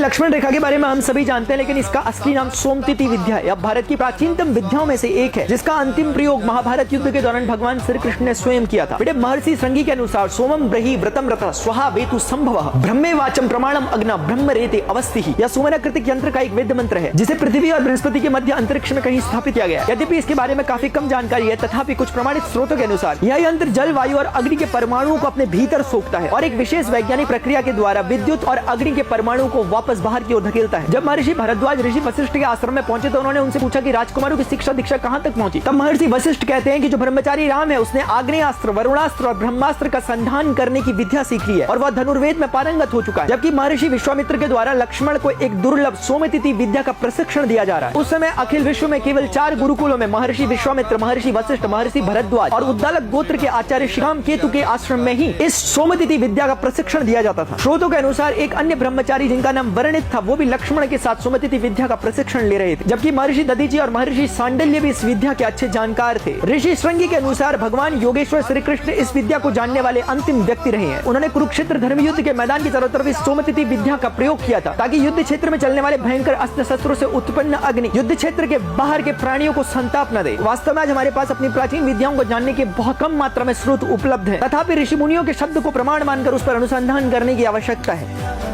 लक्ष्मण रेखा के बारे में हम सभी जानते हैं, लेकिन इसका असली नाम सोमतिथि विद्या है। यह भारत की प्राचीनतम विद्याओं में से एक है, जिसका अंतिम प्रयोग महाभारत युद्ध के दौरान भगवान श्री कृष्ण ने स्वयं किया था। बेटे, महर्षि श्रृंगी के अनुसार सोमम ब्रही व्रतम रथ स्वाहा वेतु संभव ब्रह्मे वाचम प्रमाणम अग्ना ब्रह्म रेते अवस्थि। यह सुमनाकृतिक यंत्र का एक वेद मंत्र है, जिसे पृथ्वी और बृहस्पति के मध्य अंतरिक्ष में कहीं स्थापित किया गया। यद्यपि इसके बारे में काफी कम जानकारी है, तथापि कुछ प्रमाणित स्रोतों के अनुसार यह यंत्र जल, वायु और अग्नि के परमाणुओं को अपने भीतर सोखता है और एक विशेष वैज्ञानिक प्रक्रिया के द्वारा विद्युत और अग्नि के परमाणुओं को वापस बाहर की ओर धकेलता है। जब महर्षि भारद्वाज ऋषि वशिष्ठ के आश्रम में पहुंचे तो उन्होंने उनसे पूछा कि राजकुमारों की शिक्षा दीक्षा कहां तक पहुंची। तब महर्षि वशिष्ठ कहते हैं कि जो ब्रह्मचारी राम है उसने आग्नेयास्त्र, वरुणास्त्र और ब्रह्मास्त्र का संधान करने की विद्या सीख ली है और वह धनुर्वेद में पारंगत हो चुका है। जबकि महर्षि विश्वामित्र के द्वारा लक्ष्मण को एक दुर्लभ सोमतिथि विद्या का प्रशिक्षण दिया जा रहा है। उस समय अखिल विश्व में केवल 4 गुरुकुलों में महर्षि विश्वामित्र, महर्षि वशिष्ठ, महर्षि भारद्वाज और उद्दालक गोत्र के आचार्य श्रीराम केतु के आश्रम में ही इस सोमतिथि विद्या का प्रशिक्षण दिया जाता था। स्रोतों के अनुसार एक अन्य ब्रह्मचारी जिनका नाम वर्णित था, वो भी लक्ष्मण के साथ सोमतिथि विद्या का प्रशिक्षण ले रहे थे। जबकि महर्षि दधीचि और महर्षि सांडल्य भी इस विद्या के अच्छे जानकार थे। ऋषि श्रृंगी के अनुसार भगवान योगेश्वर श्री कृष्ण इस विद्या को जानने वाले अंतिम व्यक्ति रहे हैं। उन्होंने कुरुक्षेत्र धर्म युद्ध के मैदान की चारों तरफ इस सोमतिथि विद्या का प्रयोग किया था, ताकि युद्ध क्षेत्र में चलने वाले भयंकर अस्त्र शस्त्रों से उत्पन्न अग्नि युद्ध क्षेत्र के बाहर के प्राणियों को संताप न दे। वास्तव में आज हमारे पास अपनी प्राचीन विद्याओं को जानने के बहुत कम मात्रा में स्रोत उपलब्ध है, तथापि ऋषि मुनियों के शब्द को प्रमाण मानकर उस पर अनुसंधान करने की आवश्यकता है।